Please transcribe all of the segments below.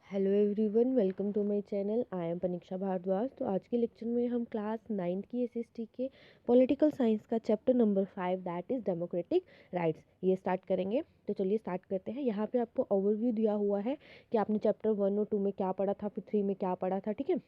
Hello everyone, welcome to my channel. I am Paniksha Bhardwaj. तो आज के लेक्चर में हम क्लास 9th की एसएसटी के पॉलिटिकल साइंस का chapter number 5 that is democratic rights ये स्टार्ट करेंगे। तो चलिए स्टार्ट करते हैं। यहाँ पे आपको ओवरव्यू दिया हुआ है कि आपने चैप्टर 1 और 2 में क्या पढ़ा था, फिर 3 में क्या पढ़ा था, ठीक है।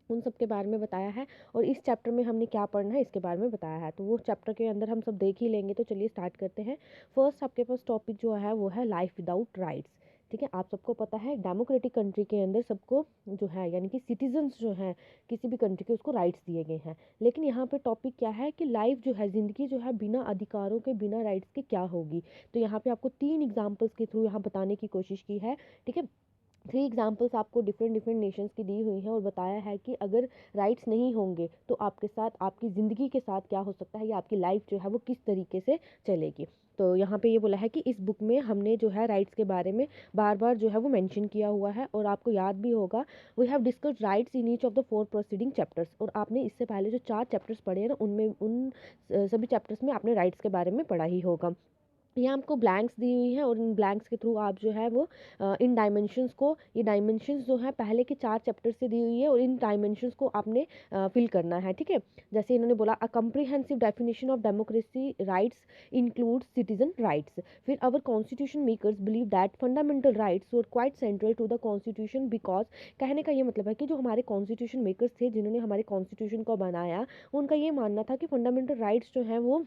उन सब के बारे में बताया है और इस चैप्टर में हमने क्या पढ़ना है इसके बारे में बताया है। तो वो चैप्टर के अंदर हम सब देख ही लेंगे। तो चलिए स्टार्ट करते हैं। फर्स्ट आपके पास टॉपिक जो है वो है लाइफ विदाउट राइट्स। ठीक है, आप सबको पता है डेमोक्रेटिक कंट्री के अंदर सबको जो है यानी कि सिटीजन्स जो हैं किसी भी कंट्री के उसको राइट्स दिए गए हैं। लेकिन यहाँ पे टॉपिक क्या है कि लाइफ जो है, ज़िंदगी जो है बिना अधिकारों के, बिना राइट्स के क्या होगी। तो यहाँ पे आपको 3 एग्जाम्पल्स के थ्रू यहाँ बताने की कोशिश की है। ठीक है, 3 एग्जाम्पल्स आपको डिफरेंट डिफरेंट नेशंस की दी हुई हैं और बताया है कि अगर राइट्स नहीं होंगे तो आपके साथ, आपकी ज़िंदगी के साथ क्या हो सकता है या आपकी लाइफ जो है वो किस तरीके से चलेगी। तो यहाँ पे ये बोला है कि इस बुक में हमने जो है राइट्स के बारे में बार बार जो है वो मेंशन किया हुआ है और आपको याद भी होगा, we have discussed rights in each of the 4 proceeding chapters. और आपने इससे पहले जो 4 चैप्टर्स पढ़े हैं ना, उनमें उन सभी चैप्टर्स में आपने राइट्स के बारे में पढ़ा ही होगा। यहाँ आपको ब्लैंक्स दी हुई हैं और इन ब्लैंक्स के थ्रू आप जो है वो इन डायमेंशंस को, ये डायमेंशंस जो है पहले के 4 चैप्टर से दी हुई है और इन डायमेंशंस को आपने फिल करना है। ठीक है, जैसे इन्होंने बोला a comprehensive definition of democracy rights includes citizen rights. फिर our constitution makers believe that fundamental rights were quite central to the constitution because, कहने का ये मतलब है कि जो हमारे कॉन्स्टिट्यूशन मेकर्स थे, जिन्होंने हमारे कॉन्स्टिट्यूशन को बनाया, उनका ये मानना था कि फंडामेंटल राइट्स जो हैं वो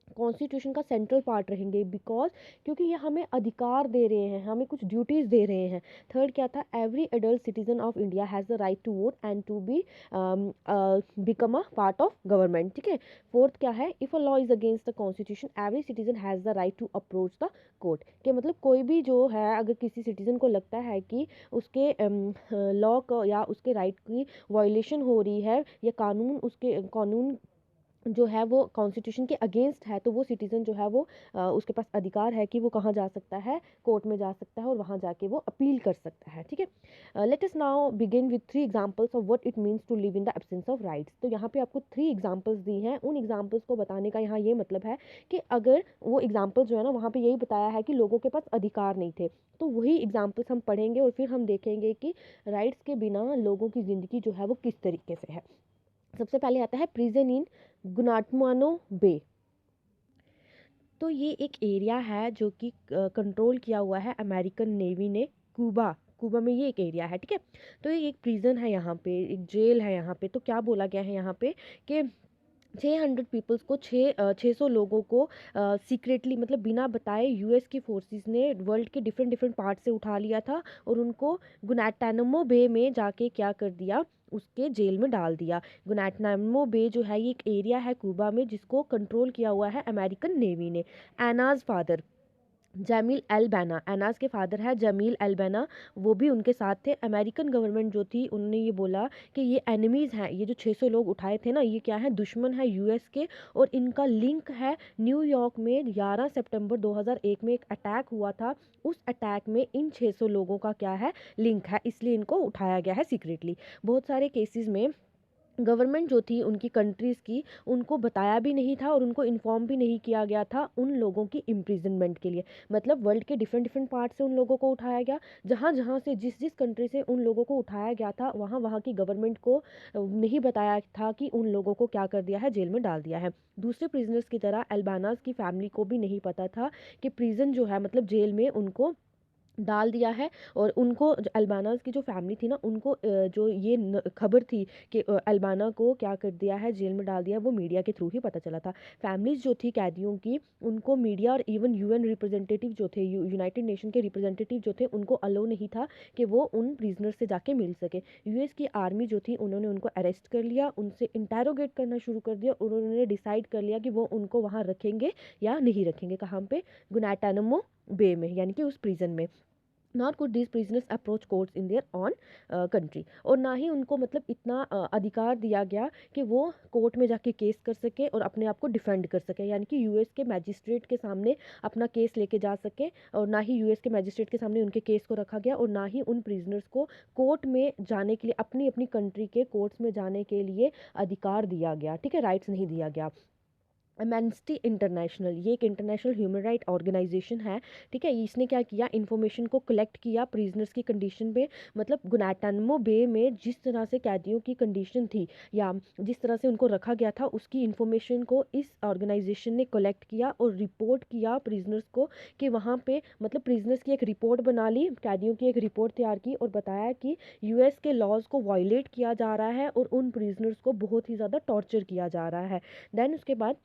कॉन्स्टिट्यूशन का सेंट्रल पार्ट रहेंगे बिकॉज, क्योंकि ये हमें अधिकार दे रहे हैं, हमें कुछ ड्यूटीज़ दे रहे हैं। थर्ड क्या था, every adult citizen of India has the right to vote and to be become a part of government. ठीक है, फोर्थ क्या है, if a law is against the constitution every citizen has the right to approach the court. के मतलब कोई भी जो है, अगर किसी सिटीजन को लगता है कि उसके लॉ को या उसके राइट की वायलेशन हो रही है या कानून, उसके कानून जो है वो कॉन्स्टिट्यूशन के अगेंस्ट है, तो वो सिटीज़न जो है वो उसके पास अधिकार है कि वो कहाँ जा सकता है, कोर्ट में जा सकता है और वहाँ जाके वो अपील कर सकता है। ठीक है, let us now begin with 3 examples of what it means to live in the absence of rights. तो यहाँ पे आपको 3 एग्जांपल्स दी हैं। उन एग्जांपल्स को बताने का यहाँ ये मतलब है कि अगर वो एग्जाम्पल जो है ना, वहाँ पे यही बताया है कि लोगों के पास अधिकार नहीं थे, तो वही एग्जाम्पल्स हम पढ़ेंगे और फिर हम देखेंगे कि राइट्स के बिना लोगों की ज़िंदगी जो है वो किस तरीके से है। सबसे पहले आता है प्रिजन इन गुनाटमानो बे। तो ये एक एरिया है जो कि कंट्रोल किया हुआ है अमेरिकन नेवी ने। क्यूबा, क्यूबा में ये एक एरिया है। ठीक है, तो ये एक प्रिजन है, यहाँ पे एक जेल है। यहाँ पे तो क्या बोला गया है यहाँ पे कि 600 पीपल्स को, 600 लोगों को सीक्रेटली, मतलब बिना बताए, यूएस की फोर्सेस ने वर्ल्ड के डिफरेंट डिफरेंट पार्ट से उठा लिया था और उनको गुनाटानमो बे में जाके क्या कर दिया, उसके जेल में डाल दिया। गुनाटानमो बे जो है ये एक एरिया है क्यूबा में जिसको कंट्रोल किया हुआ है अमेरिकन नेवी ने। एनाज फादर जमील एल बैना, एनाज के फादर है जमील एल बैना, वो भी उनके साथ थे। अमेरिकन गवर्नमेंट जो थी उन्होंने ये बोला कि ये एनिमीज़ हैं, ये जो 600 लोग उठाए थे ना, ये क्या है, दुश्मन है यूएस के और इनका लिंक है न्यूयॉर्क में 11 सितंबर 2001 में एक अटैक हुआ था। उस अटैक में इन 600 लोगों का क्या है, लिंक है, इसलिए इनको उठाया गया है सीक्रेटली। बहुत सारे केसेस में गवर्नमेंट जो थी उनकी कंट्रीज़ की, उनको बताया भी नहीं था और उनको इन्फॉर्म भी नहीं किया गया था उन लोगों की इम्प्रिजनमेंट के लिए। मतलब वर्ल्ड के डिफरेंट डिफरेंट पार्ट से उन लोगों को उठाया गया, जहाँ जहाँ से, जिस जिस कंट्री से उन लोगों को उठाया गया था, वहाँ वहाँ की गवर्नमेंट को नहीं बताया था कि उन लोगों को क्या कर दिया है, जेल में डाल दिया है। दूसरे प्रिजनर्स की तरह अल्बानाज की फैमिली को भी नहीं पता था कि प्रिजन जो है, मतलब जेल में उनको डाल दिया है। और उनको, अल्बानाज की जो फैमिली थी ना, उनको जो ये खबर थी कि अल्बाना को क्या कर दिया है, जेल में डाल दिया है, वो मीडिया के थ्रू ही पता चला था। फैमिलीज जो थी कैदियों की, उनको मीडिया और इवन यूएन रिप्रेजेंटेटिव जो थे, यूनाइटेड नेशन के रिप्रेजेंटेटिव जो थे, उनको अलो नहीं था कि वो उन प्रिजनर से जाके मिल सके। यूएस की आर्मी जो थी उन्होंने उनको अरेस्ट कर लिया, उनसे इंटेरोगेट करना शुरू कर दिया और उन्होंने डिसाइड कर लिया कि वो उनको वहाँ रखेंगे या नहीं रखेंगे। कहाँ पे, गुनाटानमो बे में, यानी कि उस प्रिजन में। Not could this prisoners approach courts in their on country. और ना ही उनको मतलब इतना अधिकार दिया गया कि वो कोर्ट में जाके केस कर सके और अपने आप को डिफेंड कर सके, यानी कि यूएस के मैजिस्ट्रेट के सामने अपना केस लेके जा सके। और ना ही यूएस के मैजिस्ट्रेट के सामने उनके केस को रखा गया और ना ही उन प्रिजनर्स को कोर्ट में जाने के लिए, अपनी अपनी कंट्री के कोर्ट्स में जाने के लिए अधिकार दिया गया। ठीक है, राइट्स नहीं दिया गया। एमेनेस्टी इंटरनेशनल, ये एक इंटरनेशनल ह्यूमन राइट ऑर्गेनाइजेशन है, ठीक है। इसने क्या किया, इन्फॉर्मेशन को कलेक्ट किया प्रिजनर्स की कंडीशन पे, मतलब गुनाटानमो बे में जिस तरह से कैदियों की कंडीशन थी या जिस तरह से उनको रखा गया था, उसकी इन्फॉर्मेशन को इस ऑर्गेनाइजेशन ने कलेक्ट किया और रिपोर्ट किया प्रिजनर्स को कि वहाँ पे, मतलब प्रिजनर्स की एक रिपोर्ट बना ली, कैदियों की एक रिपोर्ट तैयार की और बताया कि यूएस के लॉज को वायलेट किया जा रहा है और उन प्रिजनर्स को बहुत ही ज़्यादा टॉर्चर किया जा रहा है। देन उसके बाद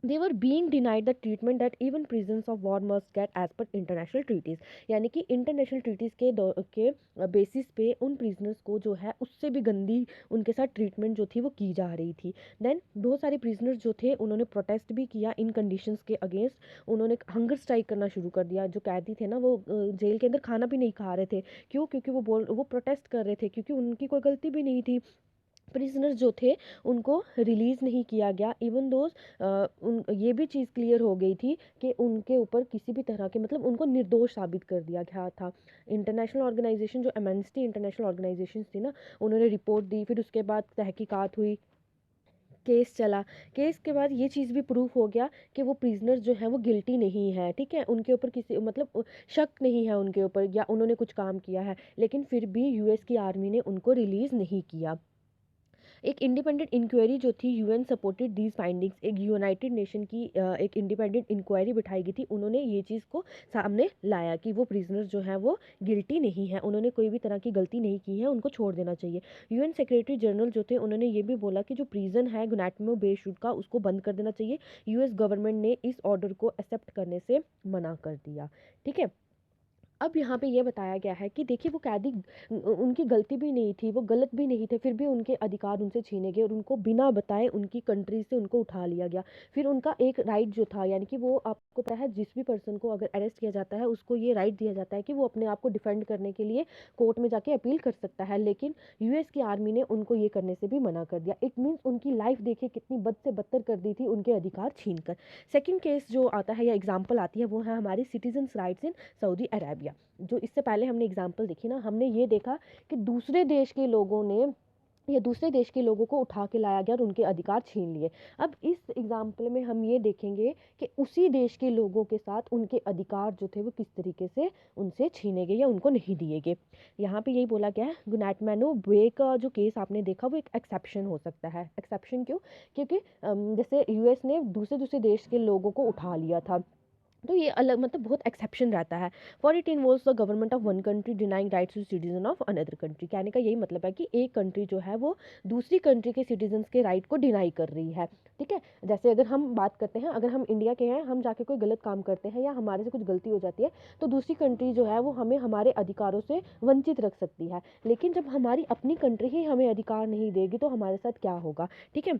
they were being denied the treatment that even prisoners of war must get as per international treaties, यानी कि इंटरनेशनल ट्रीटीज़ के बेसिस पे उन प्रिजनर्स को जो है उससे भी गंदी उनके साथ ट्रीटमेंट जो थी वो की जा रही थी। देन बहुत सारे प्रिजनर्स जो थे उन्होंने प्रोटेस्ट भी किया इन कंडीशंस के अगेंस्ट, उन्होंने हंगर स्ट्राइक करना शुरू कर दिया। जो कैदी थे ना वो जेल के अंदर खाना भी नहीं खा रहे थे, क्यों? क्योंकि वो प्रोटेस्ट कर रहे थे, क्योंकि उनकी कोई गलती भी नहीं थी। प्रिजनर्स जो थे उनको रिलीज़ नहीं किया गया, इवन दोज उन ये भी चीज़ क्लियर हो गई थी कि उनके ऊपर किसी भी तरह के, मतलब उनको निर्दोष साबित कर दिया गया था। इंटरनेशनल ऑर्गेनाइजेशन जो एमेनेस्टी इंटरनेशनल ऑर्गेनाइजेशन थी ना, उन्होंने रिपोर्ट दी, फिर उसके बाद तहकीकात हुई, केस चला। केस के बाद ये चीज़ भी प्रूफ हो गया कि वो प्रिजनर्स जो है वो गिल्टी नहीं है, ठीक है, उनके ऊपर किसी मतलब शक नहीं है उनके ऊपर या उन्होंने कुछ काम किया है, लेकिन फिर भी यूएस की आर्मी ने उनको रिलीज़ नहीं किया। एक इंडिपेंडेंट इंक्वायरी जो थी, यूएन सपोर्टेड दीज फाइंडिंग्स, एक यूनाइटेड नेशन की एक इंडिपेंडेंट इंक्वायरी बिठाई गई थी, उन्होंने ये चीज़ को सामने लाया कि वो प्रिजनर्स जो हैं वो गिल्टी नहीं है, उन्होंने कोई भी तरह की गलती नहीं की है, उनको छोड़ देना चाहिए। यूएन सेक्रेटरी जनरल जो थे उन्होंने ये भी बोला कि जो प्रिजन है गुनाटमो बे शूट का, उसको बंद कर देना चाहिए। यूएस गवर्नमेंट ने इस ऑर्डर को एक्सेप्ट करने से मना कर दिया, ठीक है। अब यहाँ पे ये बताया गया है कि देखिए वो कैदी उनकी गलती भी नहीं थी, वो गलत भी नहीं थे, फिर भी उनके अधिकार उनसे छीने गए और उनको बिना बताए उनकी कंट्री से उनको उठा लिया गया। फिर उनका एक राइट जो था, यानी कि वो, आपको पता है, जिस भी पर्सन को अगर अरेस्ट किया जाता है उसको ये राइट दिया जाता है कि वो अपने आप को डिफेंड करने के लिए कोर्ट में जाके अपील कर सकता है, लेकिन यूएस की आर्मी ने उनको ये करने से भी मना कर दिया। इट मीन्स उनकी लाइफ देखिए कितनी बद से बदतर कर दी थी उनके अधिकार छीन कर। सेकेंड केस जो आता है या एग्जाम्पल आती है वो है हमारी citizens rights in Saudi Arabia. जो इससे पहले हमने एग्जाम्पल देखी ना, हमने ये देखा कि दूसरे देश के लोगों ने या दूसरे देश के लोगों को उठा के लाया गया और उनके अधिकार छीन लिए। अब इस एग्जाम्पल में हम ये देखेंगे कि उसी देश के लोगों के साथ उनके अधिकार जो थे वो किस तरीके से उनसे छीने गए या उनको नहीं दिए गए। यहाँ पे यही बोला गया है, गुनाटमैनो बे का जो केस आपने देखा वो एक एक्सेप्शन हो सकता है। एक्सेप्शन क्यों? क्योंकि जैसे यूएस ने दूसरे दूसरे देश के लोगों को उठा लिया था, तो ये अलग, मतलब बहुत एक्सेप्शन रहता है। For it involves the government of one country denying rights to citizen of another country. कहने का यही मतलब है कि एक कंट्री जो है वो दूसरी कंट्री के सिटीजन्स के राइट को डिनाई कर रही है, ठीक है। जैसे अगर हम बात करते हैं, अगर हम इंडिया के हैं, हम जाके कोई गलत काम करते हैं या हमारे से कुछ गलती हो जाती है, तो दूसरी कंट्री जो है वो हमें हमारे अधिकारों से वंचित रख सकती है, लेकिन जब हमारी अपनी कंट्री ही हमें अधिकार नहीं देगी तो हमारे साथ क्या होगा, ठीक है।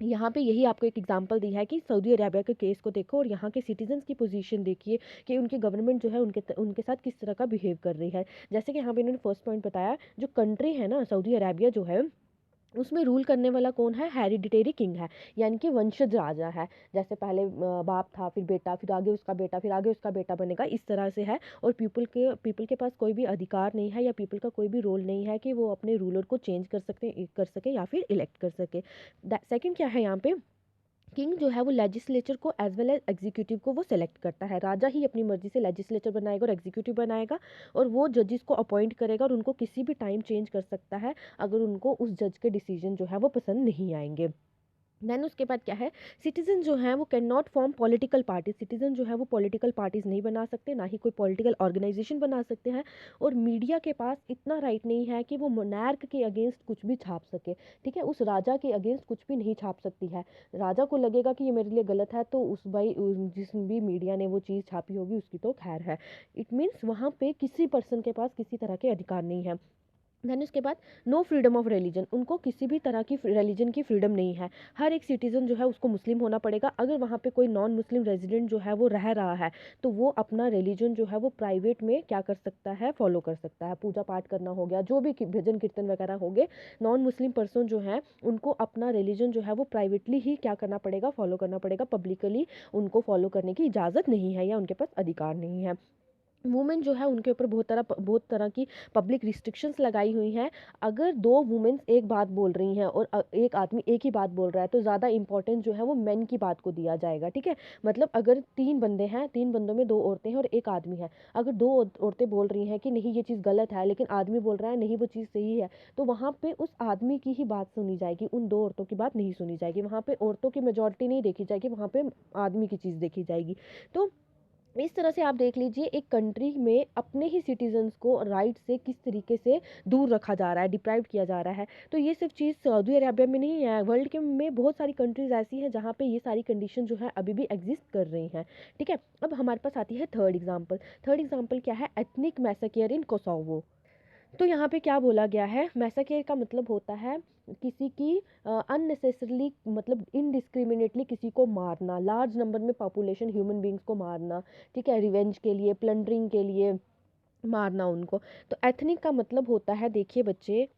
यहाँ पे यही आपको एक एग्जांपल दी है कि सऊदी अरेबिया के केस को देखो और यहाँ के सिटीजन्स की पोजीशन देखिए कि उनकी गवर्नमेंट जो है उनके साथ किस तरह का बिहेव कर रही है। जैसे कि यहाँ पे इन्होंने फर्स्ट पॉइंट बताया, जो कंट्री है ना सऊदी अरेबिया जो है, उसमें रूल करने वाला कौन है? हेरिडिटेरी किंग है, यानी कि वंशज राजा है। जैसे पहले बाप था, फिर बेटा, फिर आगे उसका बेटा, फिर आगे उसका बेटा बनेगा, इस तरह से है। और पीपल के पास कोई भी अधिकार नहीं है या पीपल का कोई भी रोल नहीं है कि वो अपने रूलर को चेंज कर सके या फिर इलेक्ट कर सके। सेकंड क्या है यहाँ पे, किंग जो है वो लेजिस्लेचर को एज वेल एज एग्जीक्यूटिव को वो सेलेक्ट करता है। राजा ही अपनी मर्जी से लेजिस्लेचर बनाएगा और एग्जीक्यूटिव बनाएगा, और वो जजेस को अपॉइंट करेगा और उनको किसी भी टाइम चेंज कर सकता है अगर उनको उस जज के डिसीजन जो है वो पसंद नहीं आएंगे। देन उसके बाद क्या है, सिटीजन जो है वो can not form political party. Citizen जो है वो पॉलिटिकल पार्टीज नहीं बना सकते, ना ही कोई पॉलिटिकल ऑर्गेनाइजेशन बना सकते हैं। और मीडिया के पास इतना राइट नहीं है कि वो मोनार्क के अगेंस्ट कुछ भी छाप सके, ठीक है। उस राजा के अगेंस्ट कुछ भी नहीं छाप सकती है। राजा को लगेगा कि ये मेरे लिए गलत है, तो जिस भी मीडिया ने वो चीज़ छापी होगी उसकी तो खैर है। इट मीन्स वहाँ पे किसी पर्सन के पास किसी तरह के अधिकार नहीं है। देन उसके बाद नो फ्रीडम ऑफ रिलीजन, उनको किसी भी तरह की रिलीजन की फ्रीडम नहीं है। हर एक सिटीज़न जो है उसको मुस्लिम होना पड़ेगा। अगर वहाँ पे कोई नॉन मुस्लिम रेजिडेंट जो है वो रह रहा है तो वो अपना रिलीजन जो है वो प्राइवेट में क्या कर सकता है, फॉलो कर सकता है। पूजा पाठ करना हो गया, जो भी भजन कीर्तन वगैरह हो गए, नॉन मुस्लिम पर्सन जो है उनको अपना रिलीजन जो है वो प्राइवेटली ही क्या करना पड़ेगा, फॉलो करना पड़ेगा। पब्लिकली उनको फॉलो करने की इजाज़त नहीं है या उनके पास अधिकार नहीं है। वुमेन जो है उनके ऊपर बहुत तरह की पब्लिक रिस्ट्रिक्शंस लगाई हुई हैं। अगर दो वुमेन्स एक बात बोल रही हैं और एक आदमी एक ही बात बोल रहा है, तो ज़्यादा इंपॉर्टेंस जो है वो मेन की बात को दिया जाएगा, ठीक है। मतलब अगर 3 बंदे हैं, 3 बंदों में 2 औरतें हैं और एक आदमी है, अगर 2 औरतें बोल रही हैं कि नहीं ये चीज़ गलत है, लेकिन आदमी बोल रहा है नहीं वो चीज़ सही है, तो वहाँ पे उस आदमी की ही बात सुनी जाएगी, उन 2 औरतों की बात नहीं सुनी जाएगी। वहाँ पे औरतों की मेजॉरिटी नहीं देखी जाएगी, वहाँ पे आदमी की चीज़ देखी जाएगी। तो इस तरह से आप देख लीजिए एक कंट्री में अपने ही सिटीजन्स को राइट से किस तरीके से दूर रखा जा रहा है, डिप्राइव किया जा रहा है। तो ये सिर्फ चीज़ सऊदी अरेबिया में नहीं है, वर्ल्ड के में बहुत सारी कंट्रीज ऐसी हैं जहाँ पे ये सारी कंडीशन जो है अभी भी एग्जिस्ट कर रही हैं, ठीक है। अब हमारे पास आती है थर्ड एग्जाम्पल। थर्ड एग्जाम्पल क्या है? एथनिक मैसेकेयर इन कोसोवो। तो यहाँ पे क्या बोला गया है? मैसेकेयर का मतलब होता है किसी की अननेसेसरली, मतलब इनडिस्क्रिमिनेटली किसी को मारना, लार्ज नंबर में पॉपुलेशन ह्यूमन बींग्स को मारना, ठीक है, रिवेंज के लिए, प्लंडरिंग के लिए मारना उनको। तो एथनिक का मतलब होता है, देखिए बच्चे,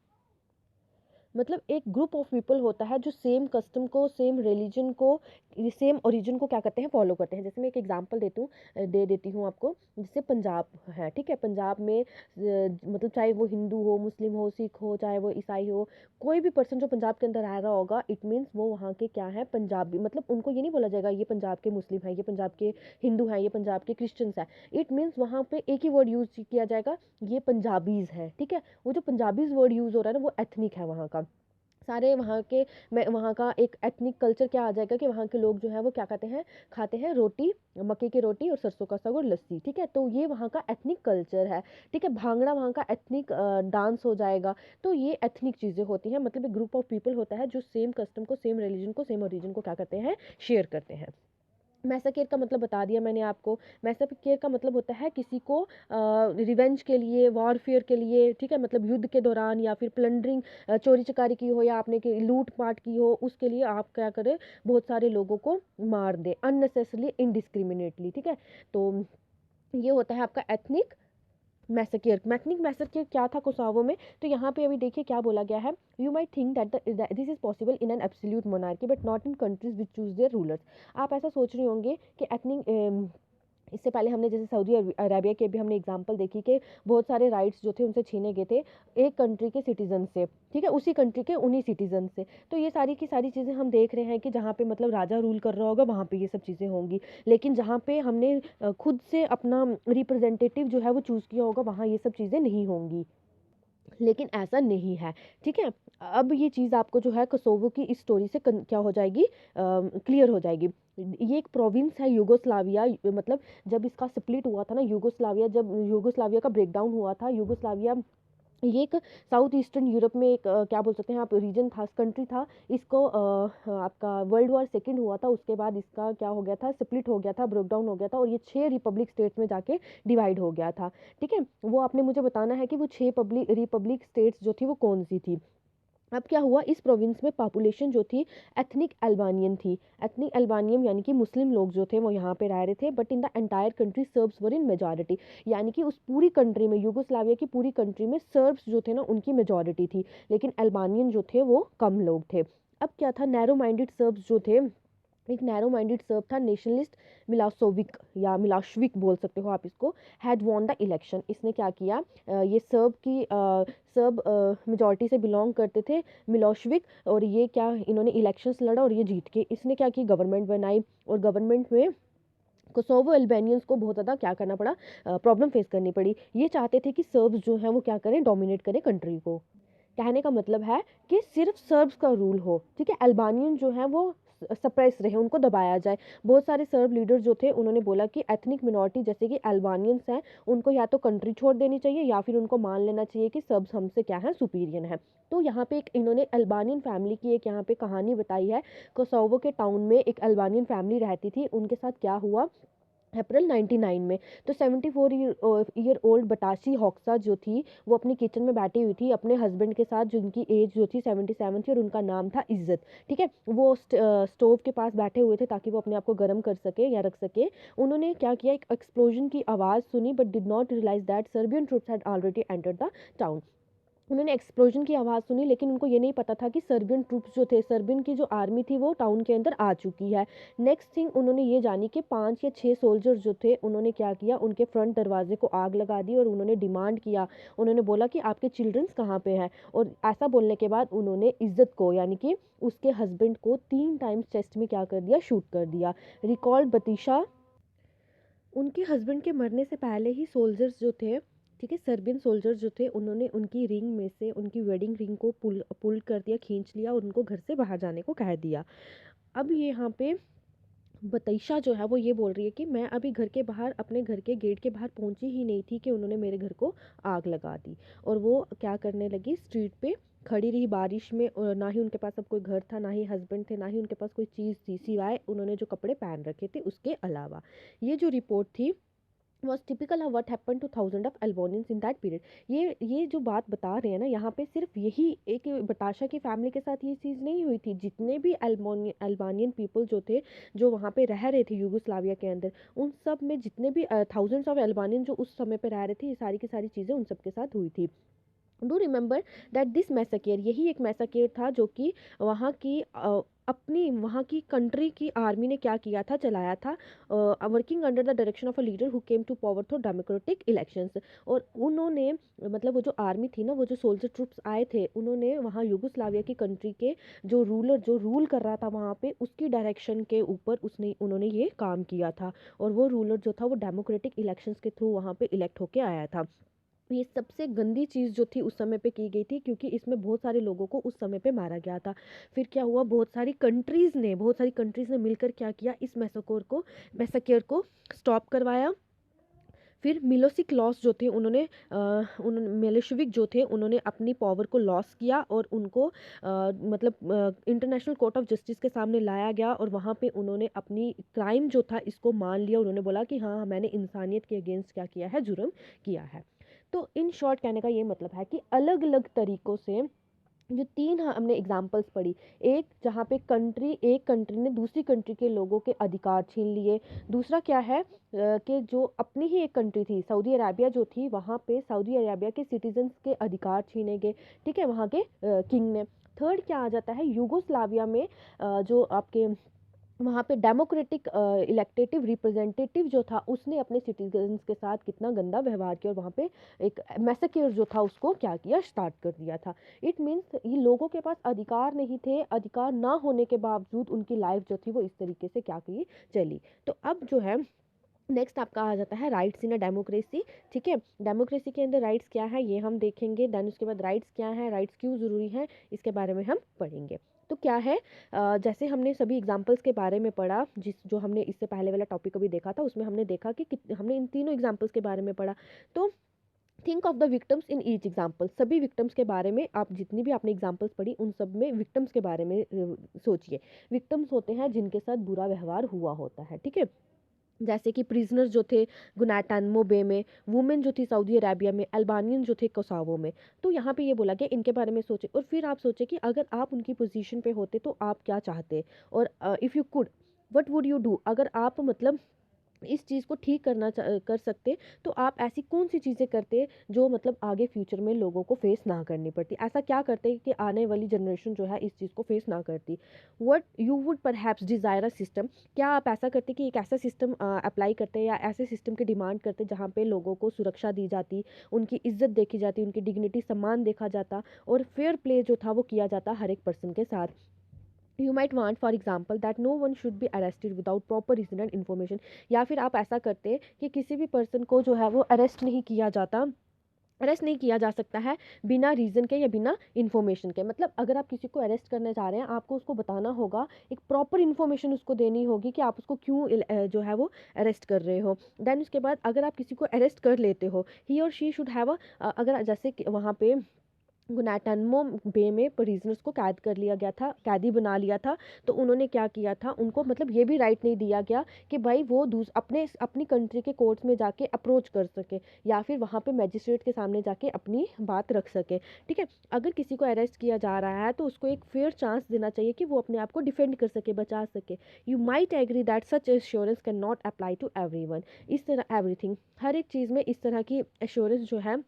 मतलब एक ग्रुप ऑफ पीपल होता है जो सेम कस्टम को, सेम रिलीजन को, सेम ओरिजिन को क्या करते हैं, फॉलो करते हैं। जैसे मैं एक एग्जांपल दे देती हूँ आपको। जैसे पंजाब है, ठीक है, पंजाब में मतलब चाहे वो हिंदू हो, मुस्लिम हो, सिख हो, चाहे वो ईसाई हो, कोई भी पर्सन जो पंजाब के अंदर रह रहा होगा, इट मीन्स वो वहाँ के क्या है, पंजाबी। मतलब उनको ये नहीं बोला जाएगा ये पंजाब के मुस्लिम है, ये पंजाब के हिंदू हैं, ये पंजाब के क्रिश्चियंस है। इट मीन्स वहाँ पे एक ही वर्ड यूज किया जाएगा, ये पंजाबीज है, ठीक है। वो जो पंजाबीज वर्ड यूज हो रहा है ना, वो एथनिक है वहाँ का। सारे वहाँ के, मैं वहाँ का एक एथनिक कल्चर क्या आ जाएगा कि वहाँ के लोग जो है वो क्या खाते हैं रोटी, मक्के की रोटी और सरसों का साग और लस्सी, ठीक है। तो ये वहाँ का एथनिक कल्चर है, ठीक है। भांगड़ा वहाँ का एथनिक डांस हो जाएगा। तो ये एथनिक चीज़ें होती हैं, मतलब एक ग्रुप ऑफ पीपल होता है जो सेम कस्टम को, सेम रिलीजन को, सेम ओरिजिन को क्या करते हैं, शेयर करते हैं। मैसाकेर का मतलब बता दिया मैंने आपको। मैसाकेर का मतलब होता है किसी को रिवेंज के लिए, वॉरफेयर के लिए, ठीक है, मतलब युद्ध के दौरान या फिर प्लंडरिंग, चोरी चकारी की हो या आपने लूट पाट की हो, उसके लिए आप क्या करें, बहुत सारे लोगों को मार दे अननेसेसरली, इनडिस्क्रिमिनेटली, ठीक है। तो ये होता है आपका एथनिक मैसेकेयर। मैथनिक मैसेकेयर क्या था कोसावो में? तो यहाँ पे अभी देखिए क्या बोला गया है। You might think that this is possible in an absolute monarchy but not in countries which choose there rulers. आप ऐसा सोच रहे होंगे कि एथनिक, इससे पहले हमने जैसे सऊदी अरेबिया के भी हमने एग्जांपल देखी कि बहुत सारे राइट्स जो थे उनसे छीने गए थे एक कंट्री के सिटीजन से, ठीक है, उसी कंट्री के उन्हीं सिटीजन से। तो ये सारी की सारी चीज़ें हम देख रहे हैं कि जहाँ पे मतलब राजा रूल कर रहा होगा वहाँ पे ये सब चीज़ें होंगी, लेकिन जहाँ पे हमने खुद से अपना रिप्रेजेंटेटिव जो है वो चूज़ किया होगा वहाँ ये सब चीज़ें नहीं होंगी। लेकिन ऐसा नहीं है, ठीक है। अब ये चीज़ आपको जो है कोसोवो की इस स्टोरी से क्या हो जाएगी, क्लियर हो जाएगी। ये एक प्रोविंस है यूगोस्लाविया, मतलब जब इसका स्प्लिट हुआ था ना, यूगोस्लाविया, जब यूगोस्लाविया का ब्रेकडाउन हुआ था, यूगोस्लाविया ये एक साउथ ईस्टर्न यूरोप में एक क्या बोल सकते हैं आप, रीजन था, कंट्री था। इसको आपका वर्ल्ड वॉर सेकंड हुआ था, उसके बाद इसका क्या हो गया था, स्प्लिट हो गया था, ब्रेक डाउन हो गया था और ये 6 रिपब्लिक स्टेट्स में जाके डिवाइड हो गया था, ठीक है। वो आपने मुझे बताना है कि वो 6 रिपब्लिक स्टेट्स जो थी वो कौन सी थी। अब क्या हुआ, इस प्रोविंस में पॉपुलेशन जो थी एथनिक अल्बानियन थी। एथनिक अल्बानियन यानी कि मुस्लिम लोग जो थे वो यहाँ पे रह रहे थे, but in the entire country shrubs were in majority. यानी कि उस पूरी कंट्री में, यूगोस्लाविया की पूरी कंट्री में सर्ब्स जो थे ना उनकी मेजॉरिटी थी, लेकिन अल्बानियन जो थे वो कम लोग थे। अब क्या था, नैरो माइंडेड सर्ब्स जो थे, एक नैरो माइंडेड सर्ब था, नेशनलिस्ट मिलासोविक या मिलाशविक बोल सकते हो आप इसको, हैड वॉन द इलेक्शन। इसने क्या किया, ये सर्ब मेजॉरिटी से बिलोंग करते थे, मिलोशविक, और ये क्या, इन्होंने इलेक्शंस लड़ा और ये जीत के इसने क्या की, गवर्नमेंट बनाई। और गवर्नमेंट में कोसोवो अल्बानियंस को बहुत ज़्यादा क्या करना पड़ा, प्रॉब्लम फेस करनी पड़ी। ये चाहते थे कि सर्ब्स जो हैं वो क्या करें, डोमिनेट करें कंट्री को। कहने का मतलब है कि सिर्फ सर्ब्स का रूल हो, ठीक है, अल्बानियन जो है वो सप्रेस रहे, उनको दबाया जाए। बहुत सारे सर्ब लीडर जो थे उन्होंने बोला कि एथनिक मिनॉरिटी जैसे कि अल्बानियंस हैं उनको या तो कंट्री छोड़ देनी चाहिए या फिर उनको मान लेना चाहिए कि सर्ब्स हमसे क्या है, सुपीरियर है। तो यहाँ पे एक इन्होंने अल्बानियन फैमिली की एक यहाँ पे कहानी बताई है। कोसोवो के टाउन में एक अल्बानियन फैमिली रहती थी, उनके साथ क्या हुआ अप्रैल 99 में। तो 74 ईयर ओल्ड बताशी हॉक्सा जो थी वो अपनी किचन में बैठी हुई थी अपने हस्बैंड के साथ, जिनकी एज जो थी 77 थी और उनका नाम था इज्जत, ठीक है। वो स्टोव के पास बैठे हुए थे ताकि वो अपने आप को गर्म कर सके या रख सके। उन्होंने क्या किया, एक एक्सप्लोजन की आवाज़ सुनी but did not realise that Serbian troops had already entered the town. उन्होंने एक्सप्लोजन की आवाज़ सुनी, लेकिन उनको ये नहीं पता था कि सर्बियन ट्रूप्स जो थे, सर्बियन की जो आर्मी थी वो टाउन के अंदर आ चुकी है। नेक्स्ट थिंग उन्होंने ये जानी कि 5 या 6 सोल्जर जो थे, उन्होंने क्या किया, उनके फ्रंट दरवाजे को आग लगा दी और उन्होंने डिमांड किया, उन्होंने बोला कि आपके चिल्ड्रंस कहाँ पे हैं। और ऐसा बोलने के बाद उन्होंने इज्जत को, यानी कि उसके हस्बैंड को 3 टाइम्स चेस्ट में क्या कर दिया, शूट कर दिया। रिकॉल्ड बतीशा, उनके हस्बैंड के मरने से पहले ही सोल्जर्स जो थे, ठीक है, सर्बियन सोल्जर्स जो थे, उन्होंने उनकी रिंग में से उनकी वेडिंग रिंग को पुल पुल कर दिया, खींच लिया और उनको घर से बाहर जाने को कह दिया। अब ये यहाँ पे बतईशा जो है वो ये बोल रही है कि मैं अभी घर के बाहर, अपने घर के गेट के बाहर पहुंची ही नहीं थी कि उन्होंने मेरे घर को आग लगा दी। और वो क्या करने लगी, स्ट्रीट पे खड़ी रही बारिश में, और ना ही उनके पास अब कोई घर था, ना ही हस्बैंड थे, ना ही उनके पास कोई चीज़ थी, सिवाय उन्होंने जो कपड़े पहन रखे थे उसके अलावा। ये जो रिपोर्ट थी was typical of what happened to thousands of Albanians in that period। ये जो बात बता रहे हैं ना यहाँ पे, सिर्फ यही एक बटाशा की फैमिली के साथ ये चीज़ नहीं हुई थी, जितने भी अल्बानियन पीपल जो थे, जो वहाँ पे रह रहे थे यूगोस्लाविया के अंदर, उन सब में जितने भी थाउजेंड्स ऑफ अल्बानियन जो उस समय पे रह रहे थे, ये सारी की सारी चीज़ें उन सब के साथ हुई थी। डू रिमेंबर दैट दिस मैसेकेयर, यही एक मैसेकेयर था जो कि वहाँ की अपनी वहाँ की कंट्री की आर्मी ने क्या किया था, चलाया था, working under the direction of a leader who came to power through democratic elections. और उन्होंने, मतलब वो जो आर्मी थी ना, वो जो सोल्जर ट्रूप्स आए थे, उन्होंने वहाँ यूगोस्लाविया की कंट्री के जो रूलर, जो रूल कर रहा था वहाँ पे, उसकी डायरेक्शन के ऊपर उन्होंने ये काम किया था। और वो रूलर जो था वो डेमोक्रेटिक इलेक्शंस के थ्रू वहाँ पे इलेक्ट होके आया था। ये सबसे गंदी चीज़ जो थी उस समय पे की गई थी, क्योंकि इसमें बहुत सारे लोगों को उस समय पे मारा गया था। फिर क्या हुआ, बहुत सारी कंट्रीज़ ने मिलकर क्या किया, इस मैसेकेयर को स्टॉप करवाया। फिर मिलोसिक लॉस जो थे, उन्होंने मिलोशेविक जो थे, उन्होंने अपनी पावर को लॉस किया और उनको मतलब इंटरनेशनल कोर्ट ऑफ जस्टिस के सामने लाया गया, और वहाँ पे उन्होंने अपनी क्राइम जो था इसको मान लिया। उन्होंने बोला कि हाँ, मैंने इंसानियत के अगेंस्ट क्या किया है, जुर्म किया है। तो इन शॉर्ट कहने का ये मतलब है कि अलग अलग तरीक़ों से जो 3 हमने एग्जांपल्स पढ़ी, एक कंट्री ने दूसरी कंट्री के लोगों के अधिकार छीन लिए। दूसरा क्या है, कि जो अपनी ही एक कंट्री थी, सऊदी अरेबिया जो थी, वहाँ पे सऊदी अरेबिया के सिटीजन्स के अधिकार छीने गए, ठीक है, वहाँ के किंग ने। थर्ड क्या आ जाता है, यूगोस्लाविया में जो आपके वहाँ पे डेमोक्रेटिक इलेक्टेटिव रिप्रेजेंटेटिव जो था, उसने अपने सिटीजन्स के साथ कितना गंदा व्यवहार किया, और वहाँ पे एक मैसेक्योर जो था उसको क्या किया, स्टार्ट कर दिया था। इट मीन्स ये लोगों के पास अधिकार नहीं थे, अधिकार ना होने के बावजूद उनकी लाइफ जो थी वो इस तरीके से क्या की, चली। तो अब जो है नेक्स्ट आपका आ जाता है राइट्स इन अ डेमोक्रेसी। ठीक है, डेमोक्रेसी के अंदर राइट्स क्या है ये हम देखेंगे, देन उसके बाद राइट्स क्या है, राइट्स क्यों ज़रूरी है, इसके बारे में हम पढ़ेंगे। तो क्या है, जैसे हमने सभी एग्जांपल्स के बारे में पढ़ा, जो हमने इससे पहले वाला टॉपिक अभी देखा था, उसमें हमने देखा कि हमने इन तीनों एग्जांपल्स के बारे में पढ़ा। तो think of the victims in each example, सभी विक्टम्स के बारे में, आप जितनी भी आपने एग्जाम्पल्स पढ़ी उन सब में विक्टम्स के बारे में सोचिए। विक्टम्स होते हैं जिनके साथ बुरा व्यवहार हुआ होता है, ठीक है। जैसे कि प्रिजनर जो थे गुनाटान्मो बे में, वुमेन जो थी सऊदी अरेबिया में, अल्बानियन जो थे कोसावो में। तो यहाँ पे ये बोला गया इनके बारे में सोचे, और फिर आप सोचे कि अगर आप उनकी पोजीशन पे होते तो आप क्या चाहते, और if you could what would you do, अगर आप मतलब इस चीज़ को ठीक कर सकते, तो आप ऐसी कौन सी चीज़ें करते जो मतलब आगे फ्यूचर में लोगों को फेस ना करनी पड़ती, ऐसा क्या करते कि आने वाली जनरेशन जो है इस चीज़ को फेस ना करती। What you would perhaps desire a system, क्या आप ऐसा करते कि एक ऐसा सिस्टम अप्लाई करते या ऐसे सिस्टम की डिमांड करते जहाँ पे लोगों को सुरक्षा दी जाती, उनकी इज्जत देखी जाती, उनकी डिग्निटी सम्मान देखा जाता, और फेयर प्ले जो था वो किया जाता हर एक पर्सन के साथ। You might want for example that no one should be arrested without proper reason and information, या फिर आप ऐसा करते कि किसी भी पर्सन को जो है वो अरेस्ट नहीं किया जा सकता है बिना रीज़न के या बिना इन्फॉर्मेशन के। मतलब अगर आप किसी को अरेस्ट करने जा रहे हैं, आपको उसको बताना होगा, एक प्रॉपर इन्फॉर्मेशन उसको देनी होगी कि आप उसको क्यों जो है वो अरेस्ट कर रहे हो। देन उसके बाद अगर आप किसी को अरेस्ट कर लेते हो, ही और शी शुड हैव अगर जैसे वहाँ पे गुनाटान्मो बे में प्रिजनर्स को कैद कर लिया गया था, कैदी बना लिया था, तो उन्होंने क्या किया था, उनको मतलब ये भी राइट नहीं दिया गया कि भाई वो अपनी कंट्री के कोर्ट्स में जाके अप्रोच कर सके, या फिर वहाँ पे मैजिस्ट्रेट के सामने जाके अपनी बात रख सके। ठीक है, अगर किसी को अरेस्ट किया जा रहा है तो उसको एक फेयर चांस देना चाहिए कि वो अपने आप को डिफेंड कर सके, बचा सके। You might agree that such assurance can not apply to everyone, इस तरह एवरीथिंग, हर एक चीज़ में इस तरह की एश्योरेंस जो है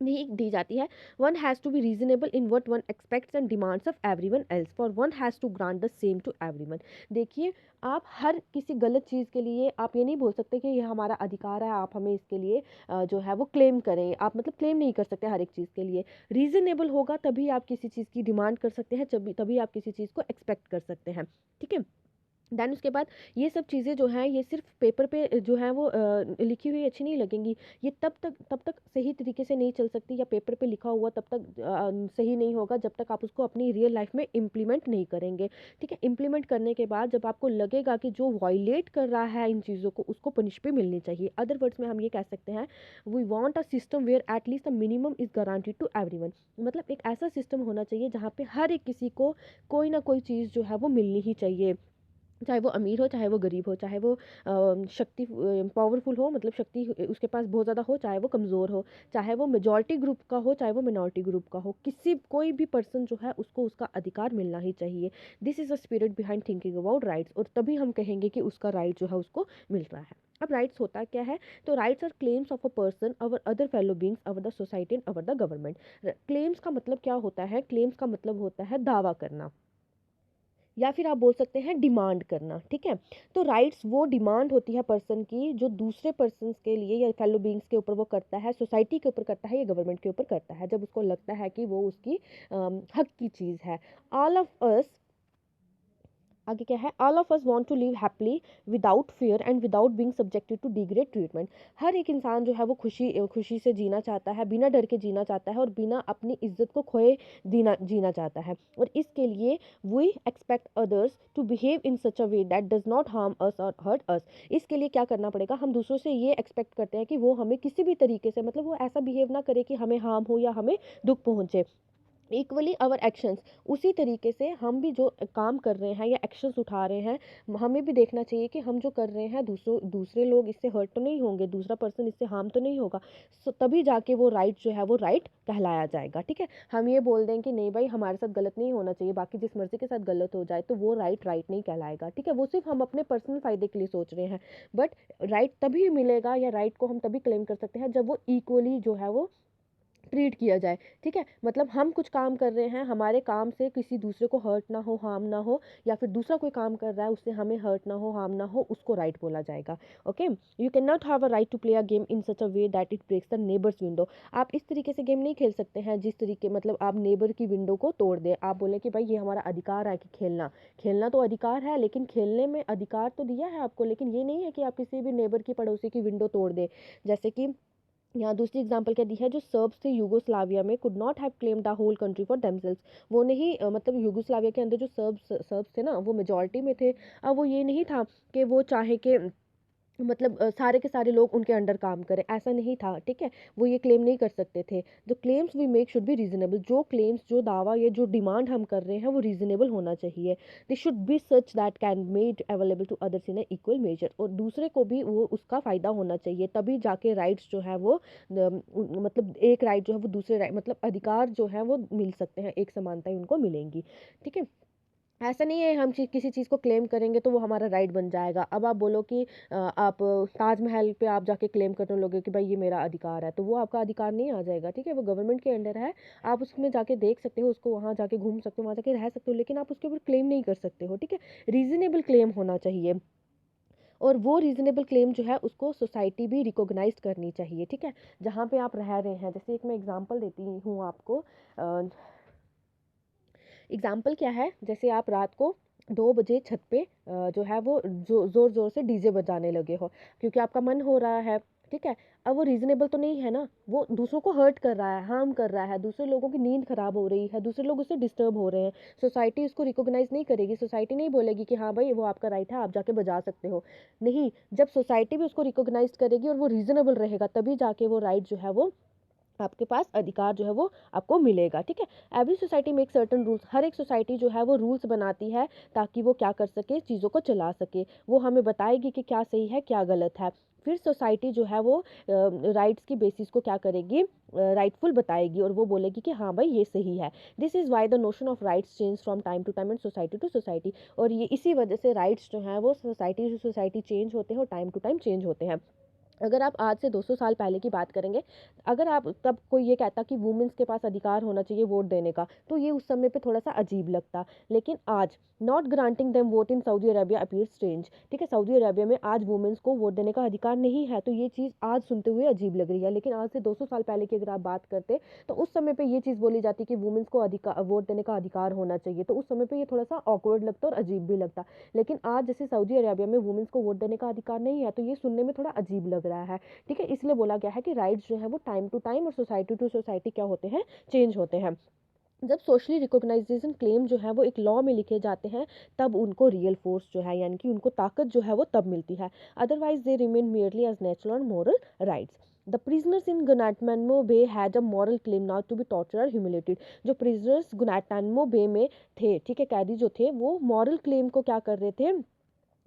नहीं दी जाती है। One has to be reasonable in what one expects and demands of every one else, for one has to grant the same to every one. देखिए, आप हर किसी गलत चीज़ के लिए आप ये नहीं बोल सकते कि ये हमारा अधिकार है, आप हमें इसके लिए जो है वो क्लेम करें। आप मतलब क्लेम नहीं कर सकते हर एक चीज़ के लिए। रीज़नेबल होगा तभी आप किसी चीज़ की डिमांड कर सकते हैं, तभी आप किसी चीज़ को एक्सपेक्ट कर सकते हैं, ठीक है। देन उसके बाद ये सब चीज़ें जो हैं ये सिर्फ पेपर पे जो है वो लिखी हुई अच्छी नहीं लगेंगी। ये तब तक सही तरीके से नहीं चल सकती, या पेपर पे लिखा हुआ तब तक सही नहीं होगा जब तक आप उसको अपनी रियल लाइफ में इम्प्लीमेंट नहीं करेंगे, ठीक है। इम्प्लीमेंट करने के बाद जब आपको लगेगा कि जो वायलेट कर रहा है इन चीज़ों को, उसको पनिश भी मिलनी चाहिए। अदर वर्ड्स में हम ये कह सकते हैं, we want a system where at least the minimum is guaranteed to everyone. मतलब एक ऐसा सिस्टम होना चाहिए जहाँ पे हर एक किसी को कोई ना कोई चीज़ जो है वो मिलनी ही चाहिए, चाहे वो अमीर हो, चाहे वो गरीब हो, चाहे वो शक्ति पावरफुल हो, मतलब शक्ति उसके पास बहुत ज़्यादा हो, चाहे वो कमज़ोर हो, चाहे वो मेजॉरिटी ग्रुप का हो, चाहे वो मिनॉरिटी ग्रुप का हो, कोई भी पर्सन जो है उसको उसका अधिकार मिलना ही चाहिए। This is a spirit behind thinking about rights, और तभी हम कहेंगे कि उसका राइट जो है उसको मिल रहा है। अब राइट्स होता क्या है? तो rights are claims of a person over other fellow beings over the society and over the government. Claims का मतलब क्या होता है? क्लेम्स का मतलब होता है दावा करना, या फिर आप बोल सकते हैं डिमांड करना, ठीक है। तो राइट्स वो डिमांड होती है पर्सन की जो दूसरे पर्सन के लिए या फेलो बींग्स के ऊपर वो करता है, सोसाइटी के ऊपर करता है या गवर्नमेंट के ऊपर करता है, जब उसको लगता है कि वो उसकी हक की चीज़ है। ऑल ऑफ अस, आगे क्या है? All of us want to live happily without fear and without being subjected to degrade treatment. हर एक इंसान जो है वो खुशी खुशी से जीना चाहता है, बिना डर के जीना चाहता है, और बिना अपनी इज्जत को खोए जीना चाहता है। और इसके लिए we expect others to behave in such a way that does not harm us और हर्ट अस। इसके लिए क्या करना पड़ेगा? हम दूसरों से ये एक्सपेक्ट करते हैं कि वो हमें किसी भी तरीके से, मतलब वो ऐसा बिहेव ना करे कि हमें हार्म हो या हमें दुख पहुंचे। इक्वली आवर एक्शंस, उसी तरीके से हम भी जो काम कर रहे हैं या एक्शंस उठा रहे हैं, हमें भी देखना चाहिए कि हम जो कर रहे हैं दूसरे लोग इससे हर्ट तो नहीं होंगे, दूसरा पर्सन इससे हार्म तो नहीं होगा। सो तभी जाके वो राइट जो है वो राइट कहलाया जाएगा, ठीक है। हम ये बोल दें कि नहीं भाई हमारे साथ गलत नहीं होना चाहिए, बाकी जिस मर्जी के साथ गलत हो जाए, तो वो राइट नहीं कहलाएगा, ठीक है। वो सिर्फ हम अपने पर्सनल फायदे के लिए सोच रहे हैं। बट राइट तभी मिलेगा, या राइट को हम तभी क्लेम कर सकते हैं जब वो इक्वली जो है वो ट्रीट किया जाए, ठीक है। मतलब हम कुछ काम कर रहे हैं, हमारे काम से किसी दूसरे को हर्ट ना हो, हार्म ना हो, या फिर दूसरा कोई काम कर रहा है उससे हमें हर्ट ना हो, हार्म ना हो, उसको राइट बोला जाएगा। Okay, you can not have a right to play a game in such a way that it breaks the neighbour's window. आप इस तरीके से गेम नहीं खेल सकते हैं जिस तरीके, मतलब आप नेबर की विंडो को तोड़ दें। आप बोले कि भाई ये हमारा अधिकार है कि खेलना, खेलना तो अधिकार है, लेकिन खेलने में अधिकार तो दिया है आपको, लेकिन ये नहीं है कि आप किसी भी नेबर की, पड़ोसी की विंडो तोड़ दें। जैसे कि यहाँ दूसरी एग्जांपल क्या दी है? जो सर्ब्स थे यूगोस्लाविया में, could not have claimed the whole country for themselves. वो नहीं मतलब यूगोस्लाविया के अंदर जो सर्ब्स थे ना, वो मेजॉरिटी में थे। अब वो ये नहीं था कि वो चाहे कि मतलब सारे के सारे लोग उनके अंडर काम करें, ऐसा नहीं था, ठीक है। वो ये क्लेम नहीं कर सकते थे। जो claims we make should be reasonable. जो क्लेम्स, जो दावा या जो डिमांड हम कर रहे हैं वो रीजनेबल होना चाहिए। They should be such that can made available to others in equal measure. और दूसरे को भी वो उसका फ़ायदा होना चाहिए, तभी जाके राइट्स जो है वो मतलब एक राइट जो है वो दूसरे राइट, मतलब अधिकार जो है वो मिल सकते हैं, एक समानता उनको मिलेंगी, ठीक है। ऐसा नहीं है हम किसी चीज़ को क्लेम करेंगे तो वो हमारा राइट बन जाएगा। अब आप बोलो कि आप ताजमहल पे आप जाके क्लेम करने लोगे कि भाई ये मेरा अधिकार है, तो वो आपका अधिकार नहीं आ जाएगा, ठीक है। वो गवर्नमेंट के अंडर है, आप उसमें जाके देख सकते हो, उसको वहाँ जाके घूम सकते हो, वहाँ जाके रह सकते हो, लेकिन आप उसके ऊपर क्लेम नहीं कर सकते हो, ठीक है। रीजनेबल क्लेम होना चाहिए, और वो रीजनेबल क्लेम जो है उसको सोसाइटी भी रिकॉग्नाइज करनी चाहिए, ठीक है। जहाँ पे आप रह रहे हैं, जैसे एक मैं एग्जांपल देती हूँ आपको। एग्जाम्पल क्या है? जैसे आप रात को 2 बजे छत पे जो है वो ज़ोर ज़ोर से डीजे बजाने लगे हो, क्योंकि आपका मन हो रहा है, ठीक है। अब वो रीजनेबल तो नहीं है ना, वो दूसरों को हर्ट कर रहा है, हार्म कर रहा है, दूसरे लोगों की नींद खराब हो रही है, दूसरे लोग उससे डिस्टर्ब हो रहे हैं। सोसाइटी इसको रिकॉग्नाइज नहीं करेगी, सोसाइटी नहीं बोलेगी कि हाँ भाई वो आपका राइट है, आप जाके बजा सकते हो। नहीं, जब सोसाइटी भी उसको रिकॉग्नाइज करेगी और वो रीजनेबल रहेगा, तभी जाके वो राइट जो है वो आपके पास अधिकार जो है वो आपको मिलेगा, ठीक है। Every society make certain rules. हर एक सोसाइटी जो है वो रूल्स बनाती है ताकि वो क्या कर सके, चीज़ों को चला सके। वो हमें बताएगी कि क्या सही है क्या गलत है। फिर सोसाइटी जो है वो राइट्स की बेसिस को क्या करेगी, राइटफुल बताएगी, और वो बोलेगी कि हाँ भाई ये सही है। This is why the notion of rights change from time to time and society to society. और ये इसी वजह से राइट्स जो हैं वो सोसाइटी टू सोसाइटी चेंज होते हैं और टाइम टू टाइम चेंज होते हैं। अगर आप आज से 200 साल पहले की बात करेंगे, अगर आप तब कोई ये कहता कि वुमेन्स के पास अधिकार होना चाहिए वोट देने का, तो ये उस समय पे थोड़ा सा अजीब लगता। लेकिन आज not granting them vote in Saudi Arabia appear strange, ठीक है, सऊदी अरेबिया में आज वुमेन्स को वोट देने का अधिकार नहीं है, तो ये चीज़ आज सुनते हुए अजीब लग रही है। लेकिन आज से 200 साल पहले की अगर आप बात करते, तो उस समय पे ये चीज़ बोली जाती कि वुमेन्स को अधिकार वोट देने का अधिकार होना चाहिए, तो उस समय पे ये थोड़ा सा ऑकवर्ड लगता और अजीब भी लगता। लेकिन आज जैसे सऊदी अरेबिया में वुमेन्स को वोट देने का अधिकार नहीं है, तो ये सुनने में थोड़ा अजीब लग रहा है, ठीक है। इसलिए बोला गया है कि राइट्स जो है वो टाइम टू टाइम और सोसाइटी टू सोसाइटी क्या होते हैं, चेंज होते हैं। जब सोशली रिकॉग्नाइजेशन क्लेम जो है वो एक लॉ में लिखे जाते हैं, तब उनको रियल फोर्स जो है यानी कि उनको ताकत जो है वो तब मिलती है। Otherwise they remain merely as natural and moral rights. The prisoners in Guantanamo bay had a moral claim not to be torture और ह्यूमिलेटेड। जो प्रिजनर्स गुनाटनमो बे में थे, ठीक है, कैदी जो थे, वो मॉरल क्लेम को क्या कर रहे थे,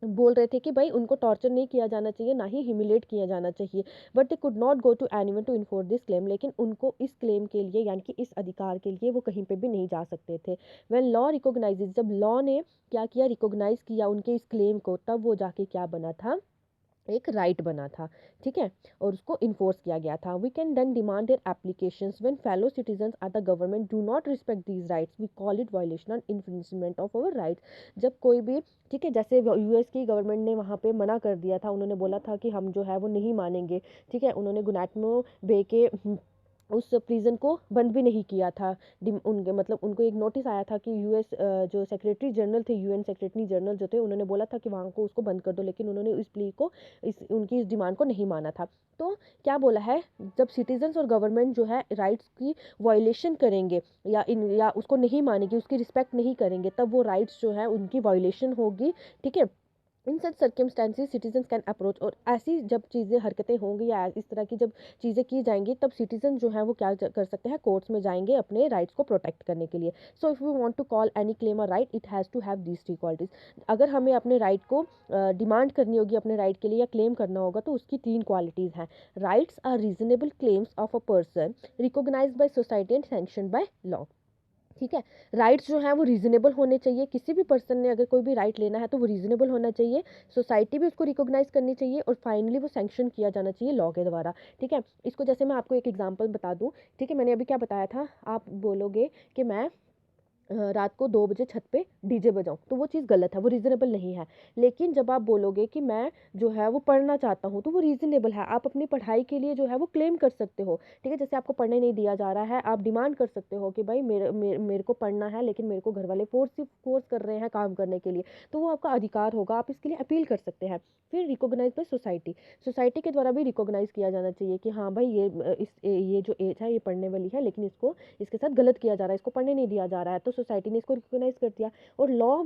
बोल रहे थे कि भाई उनको टॉर्चर नहीं किया जाना चाहिए, ना ही ह्यूमिलेट किया जाना चाहिए। But they could not go to anyone to enforce this claim, लेकिन उनको इस क्लेम के लिए यानी कि इस अधिकार के लिए वो कहीं पे भी नहीं जा सकते थे। व्हेन लॉ रिकॉग्नाइजेज, जब लॉ ने क्या किया, रिकॉग्नाइज किया उनके इस क्लेम को, तब वो जाके क्या बना था, एक राइट बना था, ठीक है, और उसको इन्फोर्स किया गया था। We can then demand their applications when fellow citizens at the government do not respect these rights, we call it violation and infringement of our rights. जब कोई भी, ठीक है, जैसे यूएस की गवर्नमेंट ने वहाँ पे मना कर दिया था, उन्होंने बोला था कि हम जो है वो नहीं मानेंगे, ठीक है, उन्होंने गुनाटमो बे के उस प्रिजन को बंद भी नहीं किया था। उनके मतलब उनको एक नोटिस आया था कि यूएस जो सेक्रेटरी जनरल थे, यूएन सेक्रेटरी जनरल जो थे, उन्होंने बोला था कि वहाँ को उसको बंद कर दो, लेकिन उन्होंने इस प्ली को, इस उनकी इस डिमांड को नहीं माना था। तो क्या बोला है, जब सिटीजन्स और गवर्नमेंट जो है राइट्स की वायलेशन करेंगे या उसको नहीं मानेगी, उसकी रिस्पेक्ट नहीं करेंगे, तब वो राइट्स जो है उनकी वायलेशन होगी, ठीक है। इन सच सर्कमस्टेंसेज सिटीजन्स कैन अप्रोच, और ऐसी जब चीज़ें हरकतें होंगी या इस तरह की जब चीज़ें की जाएंगी, तब सिटीजन जो है वो क्या कर सकते हैं, कोर्ट्स में जाएंगे अपने राइट्स को प्रोटेक्ट करने के लिए। So if we want to call any claim a right, it has to have these three qualities. अगर हमें अपने राइट को डिमांड करनी होगी अपने राइट के लिए या क्लेम करना होगा, तो उसकी 3 क्वालिटीज़ हैं। Rights are reasonable claims of a person recognised by society and sanctioned by law, ठीक है। राइट्स जो है वो रीजनेबल होने चाहिए, किसी भी पर्सन ने अगर कोई भी राइट लेना है तो वो रीजनेबल होना चाहिए, सोसाइटी भी उसको रिकॉग्नाइज करनी चाहिए, और फाइनली वो सैंक्शन किया जाना चाहिए लॉ के द्वारा, ठीक है। इसको जैसे मैं आपको एक एग्जांपल बता दूं, ठीक है, मैंने अभी क्या बताया था, आप बोलोगे कि मैं रात को 2 बजे छत पे डीजे बजाऊं, तो वो चीज़ गलत है, वो रीज़नेबल नहीं है। लेकिन जब आप बोलोगे कि मैं जो है वो पढ़ना चाहता हूँ, तो वो रीज़नेबल है, आप अपनी पढ़ाई के लिए जो है वो क्लेम कर सकते हो, ठीक है। जैसे आपको पढ़ने नहीं दिया जा रहा है, आप डिमांड कर सकते हो कि भाई मेरे को पढ़ना है, लेकिन मेरे को घर वाले फोर्स कर रहे हैं काम करने के लिए, तो वो आपका अधिकार होगा, आप इसके लिए अपील कर सकते हैं। फिर रिकॉग्नाइज बाय सोसाइटी, सोसाइटी के द्वारा भी रिकॉग्नाइज किया जाना चाहिए कि हाँ भाई ये जो एज है ये पढ़ने वाली है, लेकिन इसके साथ गलत किया जा रहा है, इसको पढ़ने नहीं दिया जा रहा है, तो सोसाइटी ने इसको रिकॉग्नाइज कर दिया। और लॉ,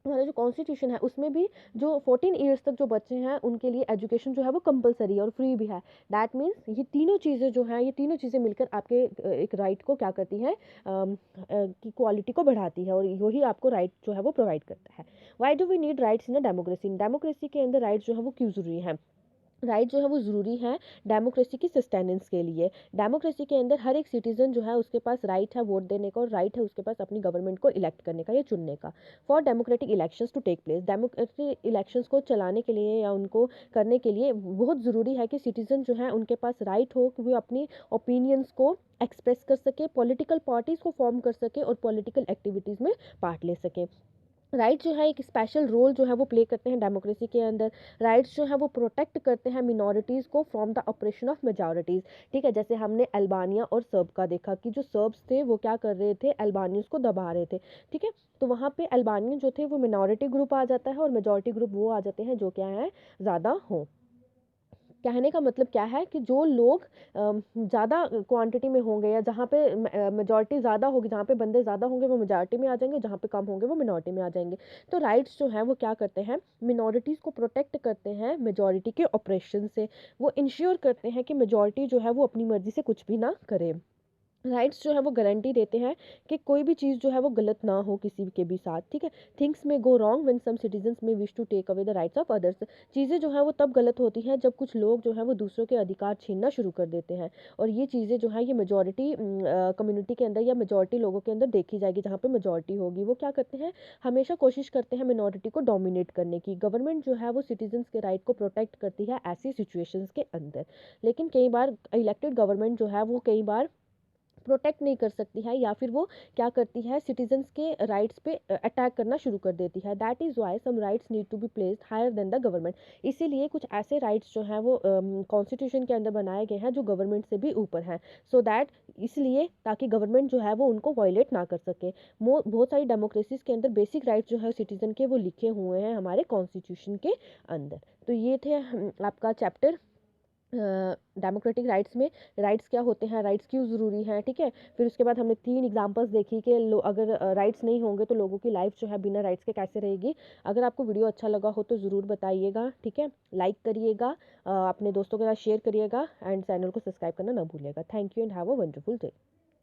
हमारा जो कॉन्स्टिट्यूशन है उसमें भी जो 14 ईयर्स तक जो बच्चे हैं उनके लिए एजुकेशन जो है वो कंपलसरी है और फ्री भी है। दैट मीन्स ये तीनों चीज़ें जो हैं, ये तीनों चीज़ें मिलकर आपके एक राइट को क्या करती हैं, की क्वालिटी को बढ़ाती है, और यही आपको राइट जो है वो प्रोवाइड करता है। Why do we need rights in a democracy, democracy के अंदर राइट्स जो है वो क्यों ज़रूरी है, राइट जो है वो ज़रूरी है डेमोक्रेसी की सस्टेनेंस के लिए। डेमोक्रेसी के अंदर हर एक सिटीज़न जो है उसके पास राइट है वोट देने का, और राइट है उसके पास अपनी गवर्नमेंट को इलेक्ट करने का या चुनने का। For democratic elections to take place, democratic elections को चलाने के लिए या उनको करने के लिए बहुत ज़रूरी है कि सिटीज़न जो है उनके पास राइट हो कि वो अपनी ओपिनियंस को एक्सप्रेस कर सके, पॉलिटिकल पार्टीज़ को फॉर्म कर सके और पॉलिटिकल एक्टिविटीज़ में पार्ट ले सके। राइट्स जो है एक स्पेशल रोल जो है वो प्ले करते हैं डेमोक्रेसी के अंदर। राइट्स जो है वो प्रोटेक्ट करते हैं मिनॉरिटीज़ को फ्रॉम द ऑपरेशन ऑफ मेजॉरिटीज़, ठीक है। जैसे हमने अल्बानिया और सर्ब का देखा कि जो सर्ब्स थे वो क्या कर रहे थे, अल्बानियंस को दबा रहे थे, ठीक है। तो वहाँ पे अल्बानियन जो थे वो मिनॉरिटी ग्रुप आ जाता है, और मेजॉरिटी ग्रुप वो आ जाते हैं जो क्या है, ज़्यादा हो। कहने का मतलब क्या है कि जो लोग ज़्यादा क्वांटिटी में होंगे या जहाँ पे मेजॉरिटी ज़्यादा होगी, जहाँ पे बंदे ज़्यादा होंगे वो मेजॉरिटी में आ जाएंगे, जहाँ पे कम होंगे वो मिनॉरिटी में आ जाएंगे। तो राइट्स जो है वो क्या करते हैं, मिनॉरिटीज़ को प्रोटेक्ट करते हैं मेजॉरिटी के ऑपरेशन से। वो इंश्योर करते हैं कि मेजॉरिटी जो है वो अपनी मर्जी से कुछ भी ना करे। राइट्स जो है वो गारंटी देते हैं कि कोई भी चीज़ जो है वो गलत ना हो किसी के भी साथ, ठीक है। Things may go wrong when some citizens may wish to take away the rights of others. चीज़ें जो है वो तब गलत होती हैं जब कुछ लोग जो है वो दूसरों के अधिकार छीनना शुरू कर देते हैं। और ये चीज़ें जो है ये मेजोरिटी कम्युनिटी के अंदर या मेजोरिटी लोगों के अंदर देखी जाएगी। जहाँ पे मेजोरिटी होगी वो क्या करते हैं, हमेशा कोशिश करते हैं मिनॉरिटी को डोमिनेट करने की। गवर्नमेंट जो है वो सिटीजन्स के राइट को प्रोटेक्ट करती है ऐसी सिचुएशंस के अंदर। लेकिन कई बार इलेक्टेड गवर्नमेंट जो है वो कई बार प्रोटेक्ट नहीं कर सकती है, या फिर वो क्या करती है, सिटीजन्स के राइट्स पे अटैक करना शुरू कर देती है। That is why some rights need to be placed higher than the government. इसीलिए कुछ ऐसे राइट्स जो हैं वो कॉन्स्टिट्यूशन के अंदर बनाए गए हैं जो गवर्नमेंट से भी ऊपर हैं, सो दैट इसलिए ताकि गवर्नमेंट जो है वो उनको वायलेट ना कर सके। बहुत सारी डेमोक्रेसीज के अंदर बेसिक राइट्स जो है सिटीजन के वो लिखे हुए हैं हमारे कॉन्स्टिट्यूशन के अंदर। तो ये थे आपका चैप्टर डेमोक्रेटिक राइट्स में राइट्स क्या होते हैं, राइट्स क्यों ज़रूरी हैं, ठीक है। फिर उसके बाद हमने 3 एग्जांपल्स देखी कि अगर राइट्स नहीं होंगे तो लोगों की लाइफ जो है बिना राइट्स के कैसे रहेगी। अगर आपको वीडियो अच्छा लगा हो तो ज़रूर बताइएगा, ठीक है। लाइक करिएगा, अपने दोस्तों के साथ शेयर करिएगा एंड चैनल को सब्सक्राइब करना ना भूलिएगा। Thank you and have a wonderful day.